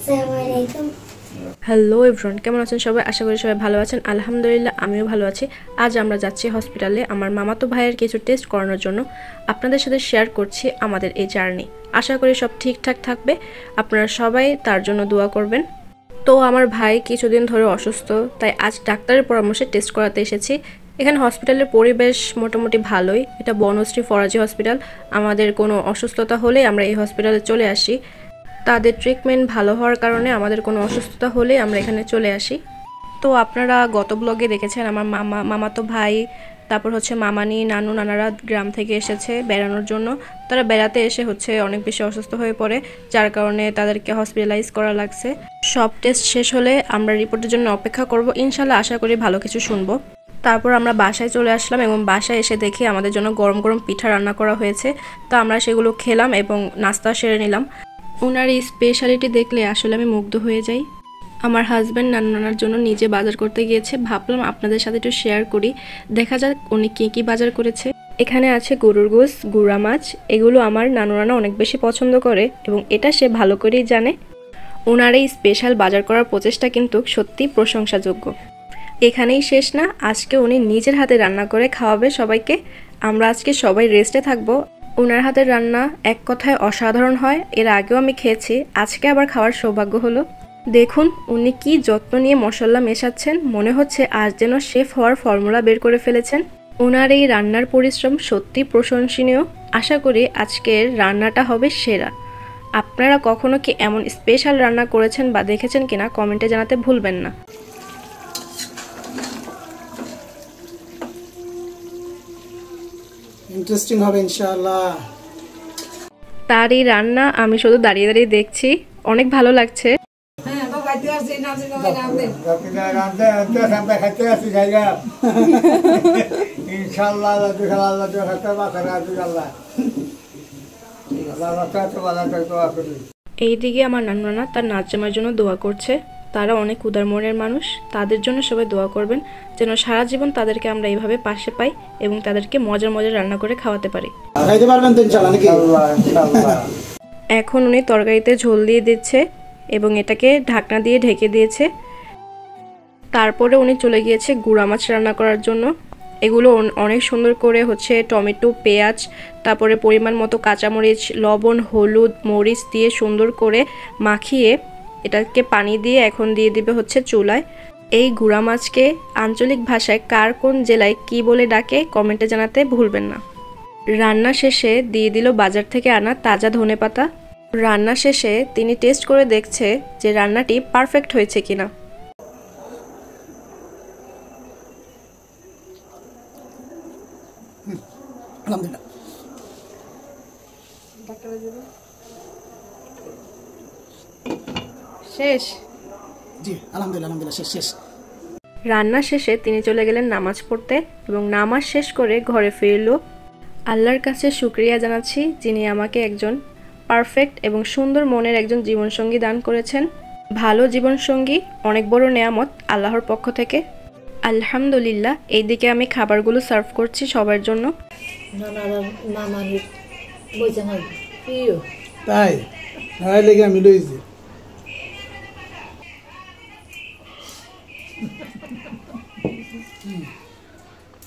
আসসালামু আলাইকুম। Hello everyone, কেমন আছেন সবাই? আশা করি সবাই ভালো আছেন। আলহামদুলিল্লাহ আমিও ভালো আছি। আজ আমরা যাচ্ছি হসপিটালে আমার মামাতো ভাইয়ের কিছু টেস্ট করানোর জন্য। আপনাদের সাথে শেয়ার করছি আমাদের এই জার্নি। আশা করি সব ঠিকঠাক থাকবে। আপনারা সবাই তার জন্য দোয়া করবেন। তো আমার ভাই কিছুদিন ধরে অসুস্থ, তাই আজ ডাক্তারের পরামর্শে টেস্ট করাতে এসেছি। এখানে হসপিটালের পরিবেশ মোটামুটি ভালোই। এটা বনশ্রী ফরাজি হসপিটাল। আমাদের কোনো অসুস্থতা হলে আমরা এই হসপিটালে চলে আসি। তাদের ট্রিটমেন্ট ভালো হওয়ার কারণে আমাদের কোনো অসুস্থতা হলে আমরা এখানে চলে আসি। তো আপনারা গত ব্লগে দেখেছেন আমার মামাতো ভাই, তারপর হচ্ছে মামানি, নানু, নানারা গ্রাম থেকে এসেছে বেড়ানোর জন্য। তারা বেড়াতে এসে অনেক বেশি অসুস্থ হয়ে পড়ে, যার কারণে তাদেরকে হসপিটালাইজ করা লাগছে। সব টেস্ট শেষ হলে আমরা রিপোর্টের জন্য অপেক্ষা করব। ইনশাল্লাহ আশা করি ভালো কিছু শুনবো। তারপর আমরা বাসায় চলে আসলাম এবং বাসায় এসে দেখি আমাদের জন্য গরম গরম পিঠা রান্না করা হয়েছে। তো আমরা সেগুলো খেলাম এবং নাস্তা সেরে নিলাম। ওনার এই স্পেশালিটি দেখলে আসলে আমি মুগ্ধ হয়ে যাই। আমার হাজব্যান্ড নানু নানার জন্য নিজে বাজার করতে গিয়েছে। ভাবলাম আপনাদের সাথে একটু শেয়ার করি, দেখা যাক উনি কী কী বাজার করেছে। এখানে আছে গরুর গোশ, গুঁড়া মাছ। এগুলো আমার নানু নানা অনেক বেশি পছন্দ করে এবং এটা সে ভালো করেই জানে। ওনার এই স্পেশাল বাজার করার প্রচেষ্টা কিন্তু সত্যি প্রশংসাযোগ্য। এখানেই শেষ না, আজকে উনি নিজের হাতে রান্না করে খাওয়াবে সবাইকে। আমরা আজকে সবাই রেস্টে থাকবো। ওনার হাতের রান্না এক কথায় অসাধারণ হয়। এর আগেও আমি খেয়েছি, আজকে আবার খাওয়ার সৌভাগ্য হলো। দেখুন উনি কি যত্ন নিয়ে মশলা মেশাচ্ছেন, মনে হচ্ছে আজ যেন শেফ হওয়ার ফর্মুলা বের করে ফেলেছেন। ওনার এই রান্নার পরিশ্রম সত্যি প্রশংসনীয়। আশা করি আজকের রান্নাটা হবে সেরা। আপনারা কখনো কি এমন স্পেশাল রান্না করেছেন বা দেখেছেন কিনা কমেন্টে জানাতে ভুলবেন না। ইন্টারেস্টিং হবে ইনশাআল্লাহ। তার এই রান্না আমি শুধু দাঁড়িয়ে দাঁড়িয়ে দেখছি, অনেক ভালো লাগছে। এইদিকে আমার নানু নানা তার নাচ জামার জন্য দোয়া করছে। তারা অনেক উদার মনের মানুষ, তাদের জন্য সবাই দোয়া করবেন যেন সারা জীবন তাদেরকে আমরা এইভাবে পাশে পাই এবং তাদেরকে মজার মজার রান্না করে খাওয়াতে পারি। এখন উনি তরকারিতে ঝোল দিয়ে দিচ্ছে এবং এটাকে ঢাকনা দিয়ে ঢেকে দিয়েছে। তারপরে উনি চলে গিয়েছে গুঁড়া মাছ রান্না করার জন্য। এগুলো অনেক সুন্দর করে টমেটো, পেঁয়াজ, তারপরে পরিমাণ মতো কাঁচামরিচ, লবণ, হলুদ, মরিচ দিয়ে সুন্দর করে মাখিয়ে এটাকে পানি দিয়ে এখন দিয়ে দিবে চুলায়। এই গুঁড়া মাছকে আঞ্চলিক ভাষায় কার কোন জেলায় কি বলে ডাকে কমেন্টে জানাতে ভুলবেন না। রান্না শেষে দিয়ে দিল বাজার থেকে আনা তাজা ধনেপাতা। রান্না শেষে তিনি টেস্ট করে দেখছে যে রান্নাটি পারফেক্ট হয়েছে কিনা। শেষ? জি আলহামদুলিল্লাহ শেষ। রান্না শেষে তিনি চলে গেলেন নামাজ পড়তে এবং নামাজ শেষ করে ঘরে ফিরল। আল্লাহর কাছে শুকরিয়া জানাচ্ছি যিনি আমাকে একজন পারফেক্ট এবং সুন্দর মনের একজন জীবনসঙ্গী দান করেছেন। ভালো জীবনসঙ্গী অনেক বড় নেয়ামত আল্লাহর পক্ষ থেকে। আলহামদুলিল্লাহ। এইদিকে আমি খাবারগুলো সার্ভ করছি সবার জন্য। তাই লেগে আমি লইছি।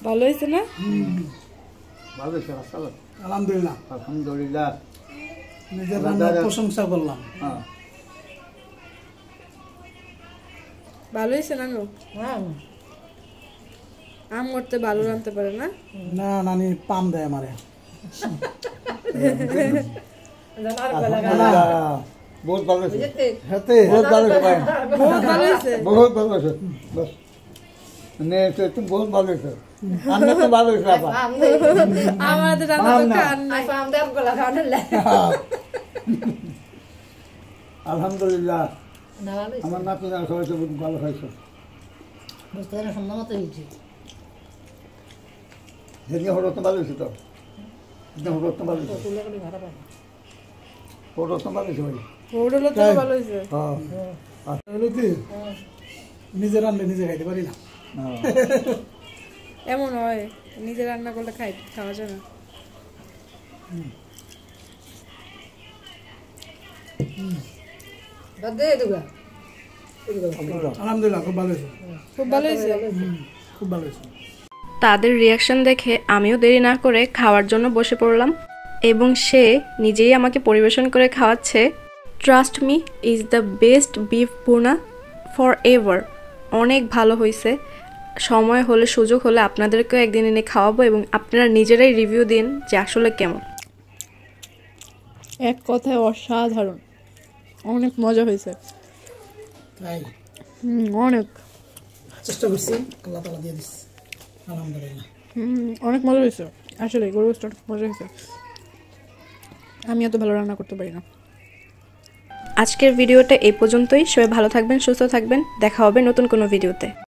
ভালো হয়েছে না? আলহামদুলিল্লাহ নিজের রান্নার প্রশংসা করলাম। ভালো হয়েছে নানু? আম করতে ভালো রাঁধতে পারে না? না নানি পাম দেয় আমারে। बहुत ভালো হয়েছে। বহুত ভালো হয়েছে। বহুত ভালো হয়েছে। বাস মানে তুমি বহুত ভালো হয়েছে। আমরা তো ভালো হয়েছে আপা। আমাদের রান্না তো খান নাই। আলহামদুলিল্লাহ আমার নাতি যারা সবাই তো ভালো হয়েছে। যেদিকে হলো তো ভালো হয়েছে তো হলো তো ভালো হয়েছে। হলো তো ভালো হয়েছে ভাই। হলো তো ভালো হয়েছে। নিজে রান্না নিজে খাইতে পারি না। এমন হয় নিজে রান্না করলে খাওয়া যায় না। আলহামদুলিল্লাহ খুব ভালো হয়েছে খুব ভালো হয়েছে। খুব ভালো হয়েছে তাদের রিয়াকশন দেখে আমিও দেরি না করে খাওয়ার জন্য বসে পড়লাম এবং সে নিজেই আমাকে পরিবেশন করে খাওয়াচ্ছে। Trust me, is the best beef ভুনা ফর এভার। অনেক ভালো হয়েছে। সময় হলে সুযোগ হলে আপনাদেরকেও একদিন এনে খাওয়াবো এবং আপনারা নিজেরাই রিভিউ দিন যে আসলে কেমন। এক কথায় অসাধারণ, অনেক মজা হয়েছে। তাই অনেক চেষ্টা করছি, আল্লাহ তাআলা দিয়ে দিচ্ছে আলহামদুলিল্লাহ। অনেক মজা হয়েছে আসলে, গরু গোশত অনেক মজা হয়েছে। আমি এত ভালো রান্না করতে পারি না। আজকের ভিডিওটা এই পর্যন্তই। সবাই ভালো থাকবেন, সুস্থ থাকবেন। দেখা হবে নতুন কোনো ভিডিওতে।